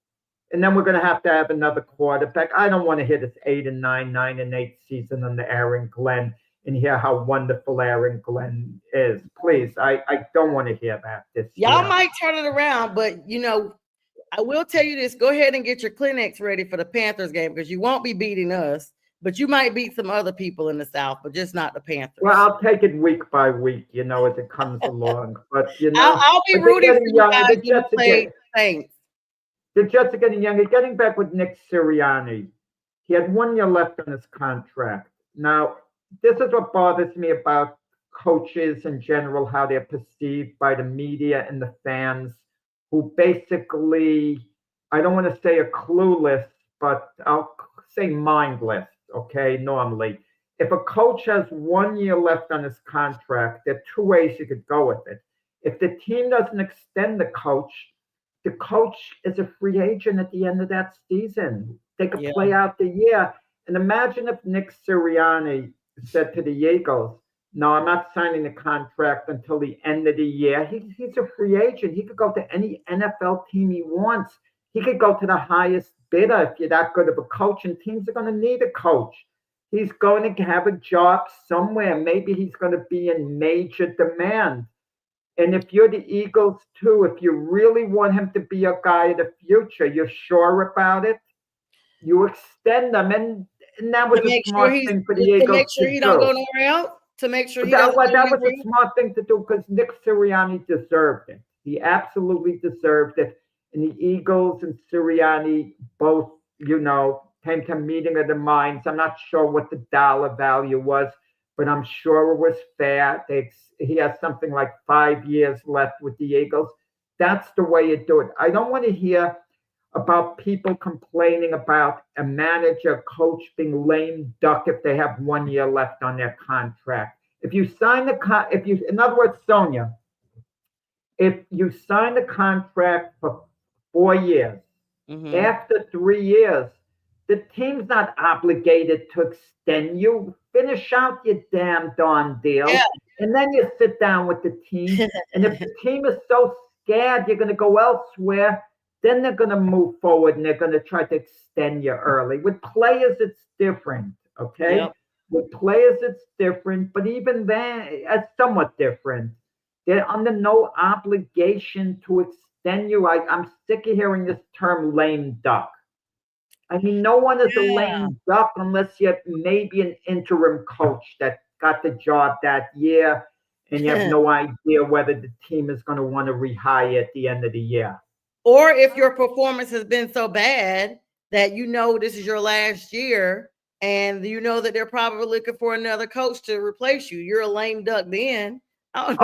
And then we're going to have another quarterback. I don't want to hear this 8-9, 9-8 season under Aaron Glenn and hear how wonderful Aaron Glenn is. Please, I don't want to hear that this year. Y'all might turn it around, but, I will tell you this. Go ahead and get your Kleenex ready for the Panthers game because you won't be beating us, but you might beat some other people in the South, but just not the Panthers. Well, I'll take it week by week, as it comes along. But I'll be but they're rooting for getting you younger. guys The when you Jets are play Saints. the Jets are getting younger. Getting back with Nick Sirianni, he had 1 year left on his contract. Now, this is what bothers me about coaches in general, how they're perceived by the media and the fans, who basically, I don't want to say are clueless, but I'll say mindless, okay, normally. If a coach has 1 year left on his contract, there are two ways you could go with it. If the team doesn't extend the coach is a free agent at the end of that season. They could play out the year. And imagine if Nick Sirianni said to the Eagles, no, I'm not signing the contract until the end of the year. He's a free agent. He could go to any NFL team he wants. He could go to the highest bidder if you're that good of a coach, and teams are going to need a coach. He's going to have a job somewhere. Maybe he's going to be in major demand. And if you're the Eagles too, if you really want him to be a guy of the future, you're sure about it, you extend them. And that was a smart thing for the Eagles to make sure he don't go nowhere else. To make sure that was a smart thing to do because Nick Sirianni deserved it. He absolutely deserved it. And the Eagles and Sirianni both, came to a meeting of the minds. I'm not sure what the dollar value was, but I'm sure it was fair. He has something like 5 years left with the Eagles. That's the way you do it. I don't want to hear about people complaining about a manager, coach being lame duck if they have 1 year left on their contract. If you sign in other words, Sonja, if you sign the contract for 4 years, after 3 years, the team's not obligated to extend you. Finish out your damn darn deal. Yeah. And then you sit down with the team. And if the team is so scared you're going to go elsewhere, then they're going to move forward and they're going to try to extend you early. With players, it's different, okay? Yep. With players, it's different. But even then, it's somewhat different. They're under no obligation to extend you. I'm sick of hearing this term lame duck. I mean, no one is a lame duck unless you're maybe an interim coach that got the job that year and you have no idea whether the team is going to want to rehire at the end of the year. Or if your performance has been so bad that this is your last year and that they're probably looking for another coach to replace you. You're a lame duck then. I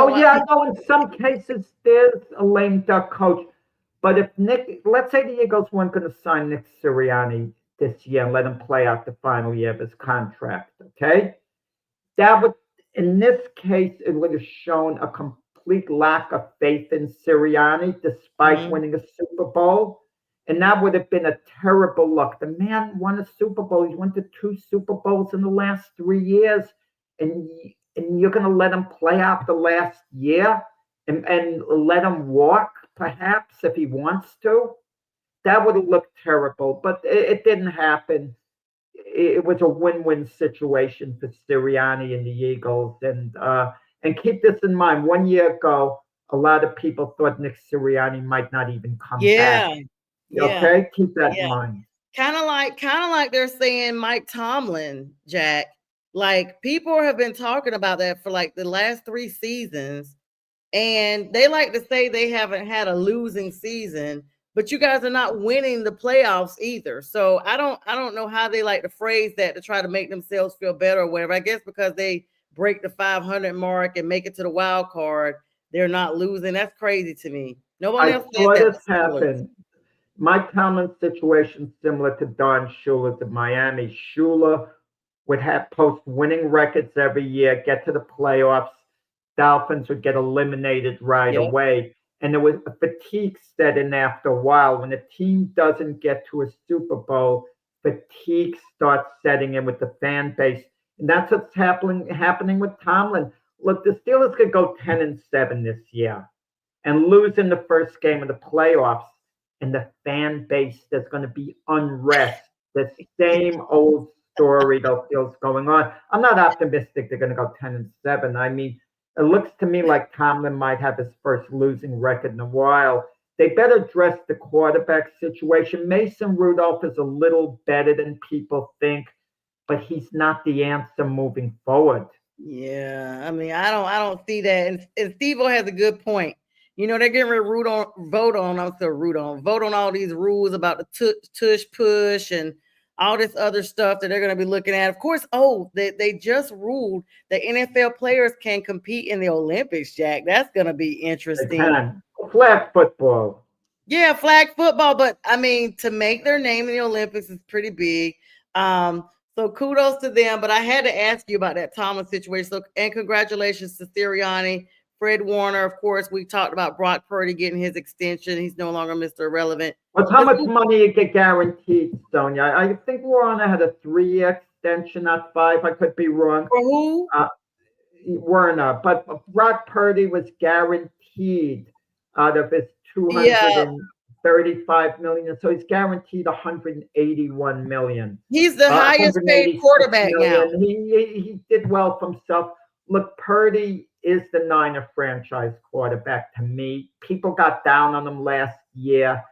know in some cases there's a lame duck coach. But if let's say the Eagles weren't going to sign Nick Sirianni this year and let him play out the final year of his contract, okay? That would, in this case, it would have shown a complete lack of faith in Sirianni despite winning a Super Bowl. And that would have been a terrible look. The man won a Super Bowl. He's won to 2 Super Bowls in the last 3 years. And you're going to let him play out the last year and let him walk? Perhaps if he wants to, that would have looked terrible, but it didn't happen. It was a win-win situation for Sirianni and the Eagles. And keep this in mind, 1 year ago, a lot of people thought Nick Sirianni might not even come back. Okay, keep that in mind. Kind of like they're saying Mike Tomlin, Jack. Like people have been talking about that for like the last 3 seasons. And they like to say they haven't had a losing season, but you guys are not winning the playoffs either. So I don't know how they like to phrase that to try to make themselves feel better or whatever. I guess because they break the 500 mark and make it to the wild card, they're not losing. That's crazy to me. Nobody else said that. This happened. Mike Tomlin's situation similar to Don Shula's at Miami. Shula would have post winning records every year, get to the playoffs. Dolphins would get eliminated right away. And there was a fatigue set in after a while. When a team doesn't get to a Super Bowl, fatigue starts setting in with the fan base. And that's what's happening with Tomlin. Look, the Steelers could go 10-7 this year and lose in the first game of the playoffs. And the fan base, there's going to be unrest. The same old story that feels going on. I'm not optimistic they're going to go 10-7. I mean, it looks to me like Tomlin might have his first losing record in a while. they better address the quarterback situation. Mason Rudolph is a little better than people think, but he's not the answer moving forward. Yeah, I mean, I don't see that. And Steve-O has a good point. They're getting ready to vote on all these rules about the tush push and all this other stuff that they're going to be looking at. Of course, they just ruled that NFL players can compete in the Olympics, Jack. That's going to be They interesting. can. Flag football. Yeah, flag football, but I mean, to make their name in the Olympics is pretty big. So kudos to them. But I had to ask you about that Tomlin situation. So, and congratulations to Sirianni, Fred Warner. Of course, we talked about Brock Purdy getting his extension. He's no longer Mr. Irrelevant. But how much money you get guaranteed, Sonja? I think Warner had a 3-year extension, not 5. I could be wrong. For who? Werner. But Brock Purdy was guaranteed out of his 235 million. So he's guaranteed 181 million. He's the highest paid quarterback now. He did well for himself. Look, Purdy is the Niner franchise quarterback to me. People got down on him last year.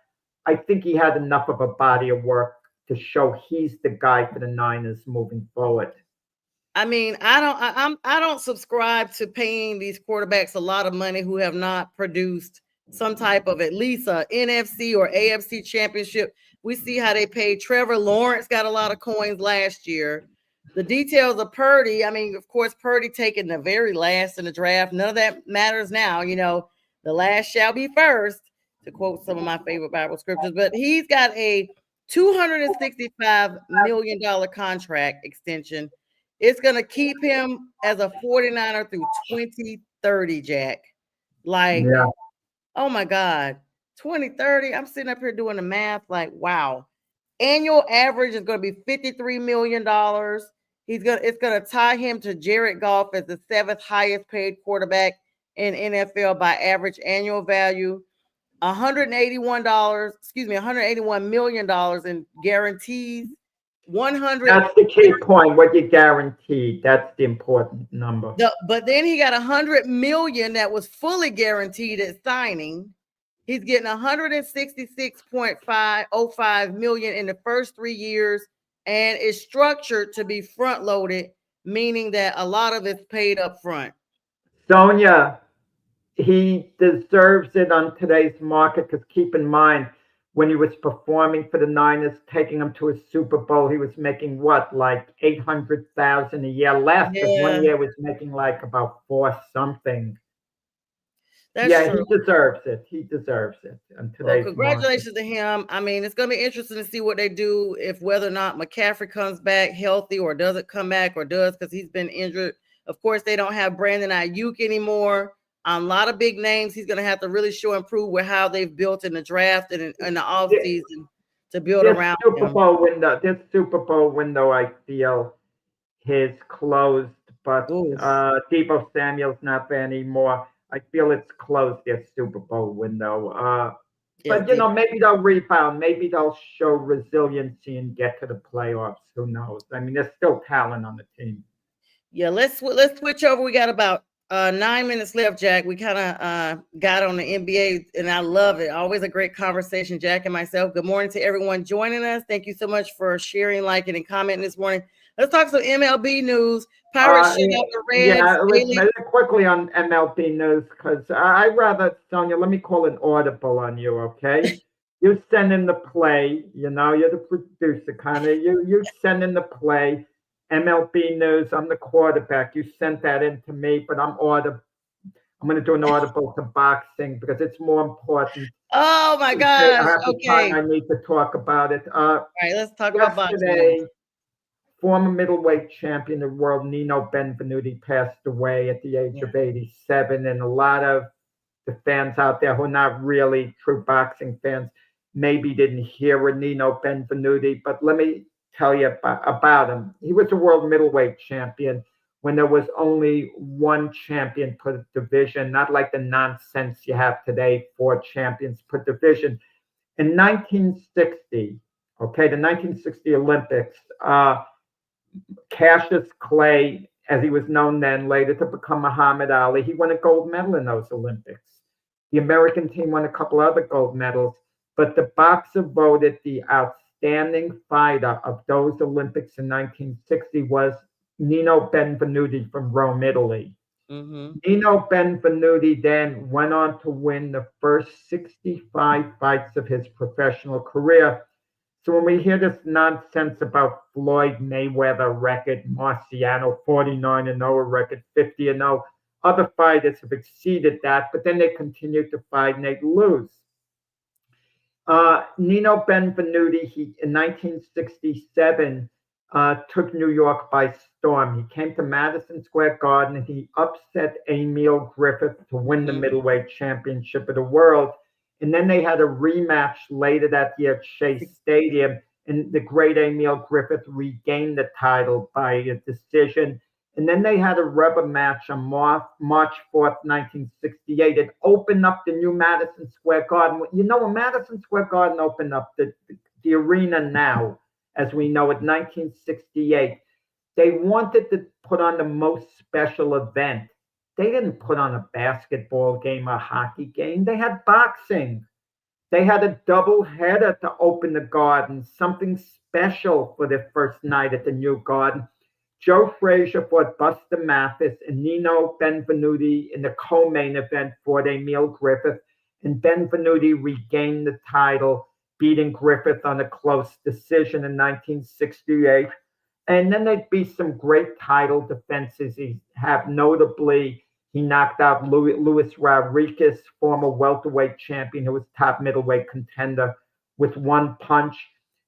I think he had enough of a body of work to show he's the guy for the Niners moving forward. I mean, I don't subscribe to paying these quarterbacks a lot of money who have not produced some type of at least a NFC or AFC championship. We see how they paid Trevor Lawrence, got a lot of coins last year. The details of Purdy, I mean, of course, Purdy taking the very last in the draft. None of that matters now. The last shall be first, to quote some of my favorite Bible scriptures. But he's got a $265 million contract extension. It's going to keep him as a 49er through 2030, Jack. Oh my God, 2030. I'm sitting up here doing the math like, wow. Annual average is going to be $53 million. It's going to tie him to Jared Goff as the 7th highest paid quarterback in NFL by average annual value. $181 million in guarantees. 100. That's the key point. What you guaranteed. That's the important number. But then he got $100 million that was fully guaranteed at signing. He's getting $166.505 million in the first 3 years, and is structured to be front loaded, meaning that a lot of it's paid up front. Sonja, he deserves it on today's market, because keep in mind, when he was performing for the Niners, taking them to a Super Bowl, he was making like $800,000 a year. Last 1 year was making like about 4 something. That's true. He deserves it. He deserves it. On today's congratulations to him. I mean, it's going to be interesting to see what they do, if whether or not McCaffrey comes back healthy or doesn't come back, or does, because he's been injured. Of course, they don't have Brandon Ayuk anymore. A lot of big names. He's going to have to really show and prove with how they've built in the draft and in the offseason to build around Super Bowl window. This Super Bowl window, I feel, is closed. But Deebo Samuel's not there anymore. I feel it's closed, their Super Bowl window. But maybe they'll rebound. Maybe they'll show resiliency and get to the playoffs. Who knows? I mean, there's still talent on the team. Yeah, let's switch over. We got about 9 minutes left, Jack. We kind of got on the NBA, and I love it. Always a great conversation, Jack and myself. Good morning to everyone joining us. Thank you so much for sharing, liking, and commenting this morning. Let's talk some MLB news. Pirates shut out the Reds. Yeah, quickly on MLB news, because I'd rather, Sonja, let me call an audible on you, okay? You send in the play, you're the producer, kind of. You send in the play. MLB news, I'm the quarterback. You sent that in to me, but I'm going to do an audible to boxing because it's more important. Oh my gosh. Okay. I need to talk about it. All right, let's talk about boxing. Former middleweight champion of the world, Nino Benvenuti, passed away at the age of 87. And a lot of the fans out there who are not really true boxing fans maybe didn't hear of Nino Benvenuti, but let me tell you about him. He was a world middleweight champion when there was only one champion per division, not like the nonsense you have today, 4 champions per division. In 1960, the 1960 Olympics, Cassius Clay, as he was known then, later to become Muhammad Ali, he won a gold medal in those Olympics. The American team won a couple other gold medals, but the boxer voted the outstanding fighter of those Olympics in 1960 was Nino Benvenuti from Rome, Italy. Mm-hmm. Nino Benvenuti then went on to win the first 65 fights of his professional career. So when we hear this nonsense about Floyd Mayweather record, Marciano 49-0 record, 50-0, other fighters have exceeded that, but then they continue to fight and they lose. Nino Benvenuti, in 1967, took New York by storm. He came to Madison Square Garden and he upset Emil Griffith to win the middleweight championship of the world. And then they had a rematch later that year at Shea Stadium, and the great Emil Griffith regained the title by a decision. And then they had a rubber match on March 4th, 1968. It opened up the new Madison Square Garden. You know, when Madison Square Garden opened up, the arena now, as we know it, 1968, they wanted to put on the most special event. They didn't put on a basketball game or hockey game. They had boxing. They had a double header to open the Garden, something special for their first night at the new Garden. Joe Frazier fought Buster Mathis, and Nino Benvenuti in the co-main event fought Emil Griffith, and Benvenuti regained the title, beating Griffith on a close decision in 1968. And then there'd be some great title defenses. He have notably, he knocked out Luis Rodriguez, former welterweight champion, who was top middleweight contender, with one punch.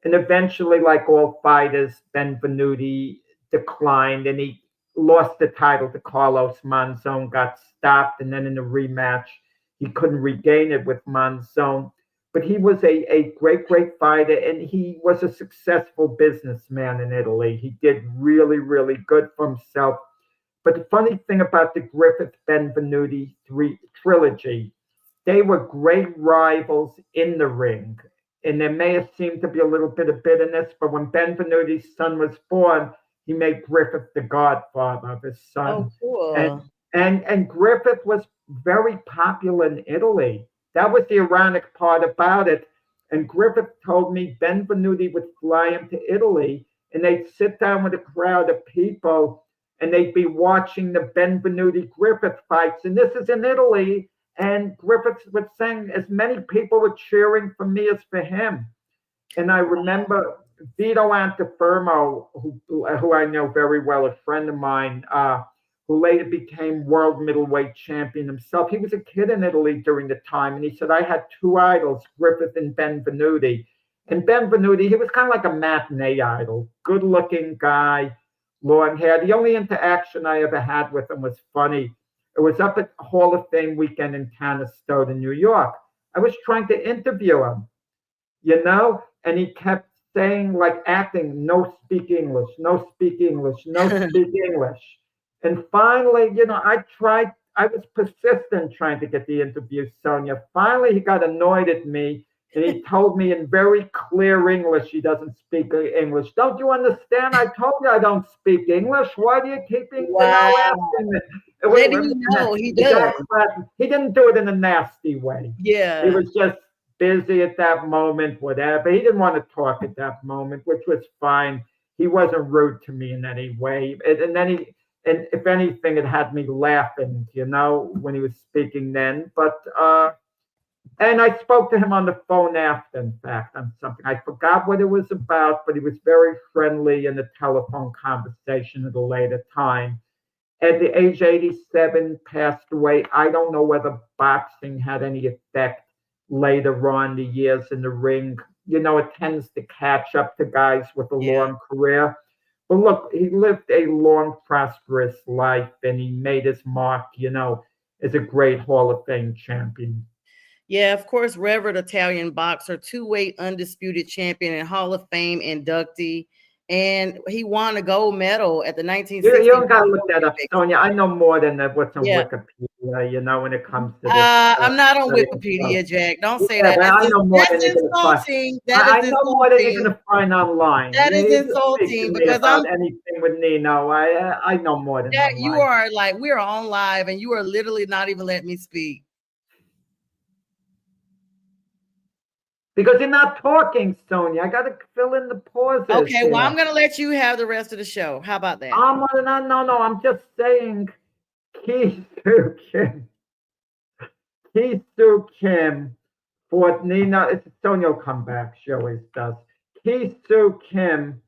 And eventually, like all fighters, Benvenuti declined and he lost the title to Carlos Monzon, got stopped, and then in the rematch, he couldn't regain it with Monzon. But he was a great, great fighter, and he was a successful businessman in Italy. He did really, really good for himself. But the funny thing about the Griffith Benvenuti trilogy, they were great rivals in the ring. And there may have seemed to be a little bit of bitterness, but when Benvenuti's son was born, he made Griffith the godfather of his son. Oh, cool. And Griffith was very popular in Italy. That was the ironic part about it. And Griffith told me Benvenuti would fly him to Italy and they'd sit down with a crowd of people and they'd be watching the Benvenuti Griffith fights. And this is in Italy. And Griffith was saying as many people were cheering for me as for him. And I remember Vito Antifermo, who I know very well, a friend of mine, who later became world middleweight champion himself. He was a kid in Italy during the time, and he said, I had two idols, Griffith and Benvenuti. And Benvenuti, he was kind of like a matinee idol, good-looking guy, long hair. The only interaction I ever had with him was funny. It was up at Hall of Fame weekend in Canastota, New York. I was trying to interview him, and he kept saying, like acting, no speak English, no speak English, no speak English. And finally, I was persistent trying to get the interview, Sonja. Finally, he got annoyed at me and he told me in very clear English he doesn't speak English. Don't you understand? I told you I don't speak English. Why do you keep asking me? He does. He didn't do it in a nasty way. Yeah. He was just busy at that moment, whatever. He didn't want to talk at that moment, which was fine. He wasn't rude to me in any way. And then and if anything, it had me laughing, when he was speaking then. But, and I spoke to him on the phone after, in fact, on something. I forgot what it was about, but he was very friendly in the telephone conversation at a later time. At the age 87, passed away. I don't know whether boxing had any effect later on the years in the ring. It tends to catch up to guys with a long career. But look, he lived a long, prosperous life, and he made his mark, as a great Hall of Fame champion. Yeah, of course, Revered Italian boxer, two-weight undisputed champion and Hall of Fame inductee. And he won a gold medal at the 1960s. You don't got to look that up, Sonja. I know more than what's on Wikipedia, when it comes to this. I'm not on Wikipedia, Jack. Don't say that. I know more than insulting. I know more than you're going to find online. That is insulting because I'm anything with Nino. I know more than Jack, you are we are on live and you are literally not even letting me speak. Because you're not talking, Sonia. I got to fill in the pauses. Okay, well, here. I'm going to let you have the rest of the show. How about that? No. I'm just saying, Ki-Soo Kim fought Nina. Sonia will come back. She always does. Ki-Soo Kim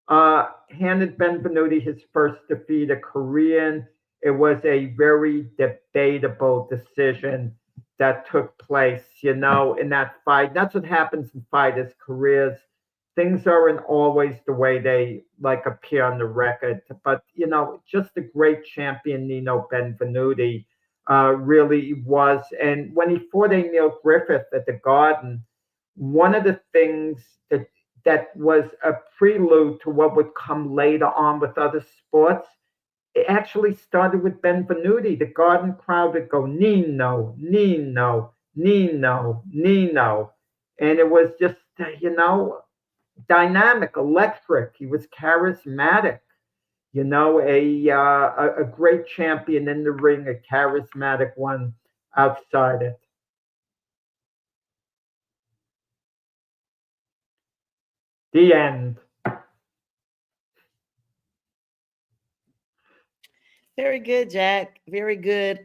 handed Benvenuti his first defeat, a Korean. It was a very debatable decision that took place, in that fight. That's what happens in fighters' careers. Things aren't always the way they appear on the record, but just a great champion, Nino Benvenuti, really was. And when he fought Emil Griffith at the Garden, one of the things that was a prelude to what would come later on with other sports. It actually started with Benvenuti. The Garden crowd would go, Nino, Nino, Nino, Nino. And it was just, dynamic, electric. He was charismatic, a great champion in the ring, a charismatic one outside it. The end. Very good, Jack. Very good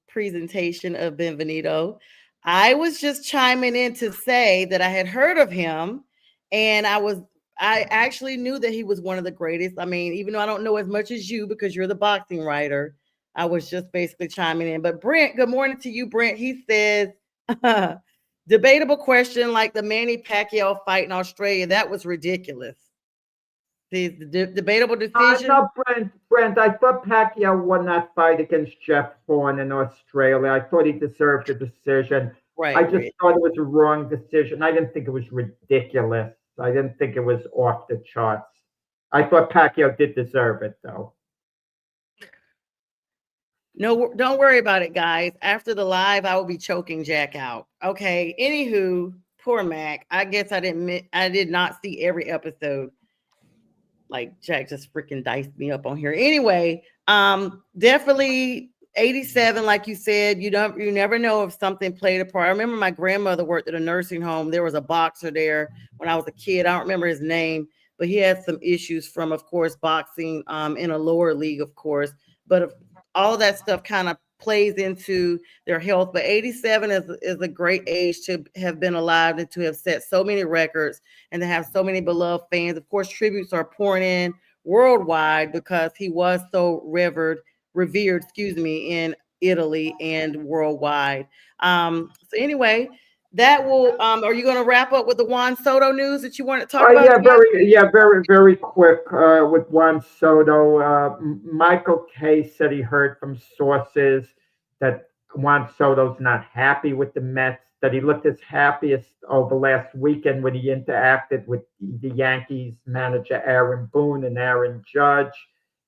presentation of Benvenuto. I was just chiming in to say that I had heard of him, and I actually knew that he was one of the greatest. I mean, even though I don't know as much as you because you're the boxing writer, I was just basically chiming in. But Brent, good morning to you, Brent. He says, debatable question like the Manny Pacquiao fight in Australia. That was ridiculous. The debatable decision. No, Brent, I thought Pacquiao won that fight against Jeff Horn in Australia. I thought he deserved a decision. Right. I just thought it was a wrong decision. I didn't think it was ridiculous. I didn't think it was off the charts. I thought Pacquiao did deserve it, though. No, don't worry about it, guys. After the live, I will be choking Jack out. Okay. Anywho, poor Mac. I guess I did not see every episode. Like Jack just freaking diced me up on here. Anyway, definitely 87, like you said, you never know if something played a part. I remember my grandmother worked at a nursing home. There was a boxer there when I was a kid. I don't remember his name, but he had some issues from, of course, boxing in a lower league, of course. But all that stuff kind of plays into their health. But 87 is a great age to have been alive and to have set so many records and to have so many beloved fans. Of course, tributes are pouring in worldwide because he was so revered, in Italy and worldwide. So anyway, that will. Are you going to wrap up with the Juan Soto news that you want to talk about? Very quick with Juan Soto. Michael Kay said he heard from sources that Juan Soto's not happy with the Mets. That he looked his happiest over last weekend when he interacted with the Yankees manager Aaron Boone and Aaron Judge.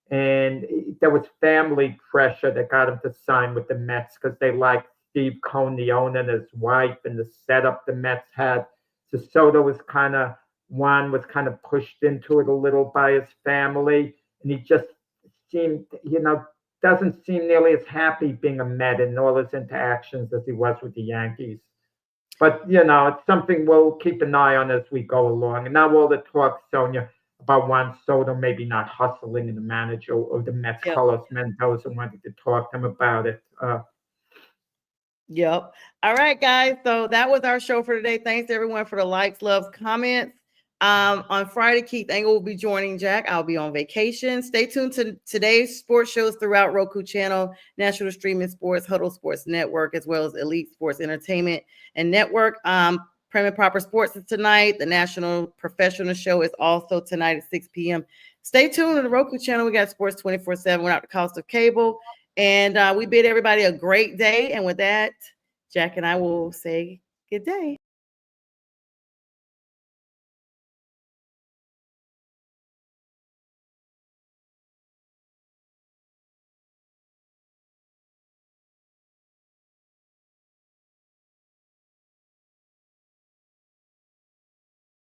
And there was family pressure that got him to sign with the Mets because they liked Steve Cohn, the owner, and his wife, and the setup the Mets had. So Soto was Juan was kind of pushed into it a little by his family, and he just seemed, doesn't seem nearly as happy being a Met in all his interactions as he was with the Yankees. But, it's something we'll keep an eye on as we go along. And now all the talk, Sonia, about Juan Soto maybe not hustling in the manager or the Mets, yep. Carlos Mendoza wanted to talk to him about it. Yep. All right, guys. So that was our show for today. Thanks everyone for the likes, loves, comments. On Friday, Keith Engel will be joining Jack. I'll be on vacation. Stay tuned to today's sports shows throughout Roku channel, National Streaming Sports, Huddle Sports Network, as well as Elite Sports Entertainment and Network. Prim and Proper Sports is tonight. The National Professional Show is also tonight at 6 p.m. Stay tuned on the Roku channel. We got sports 24/7 without the cost of cable. And we bid everybody a great day. And with that, Jack and I will say good day.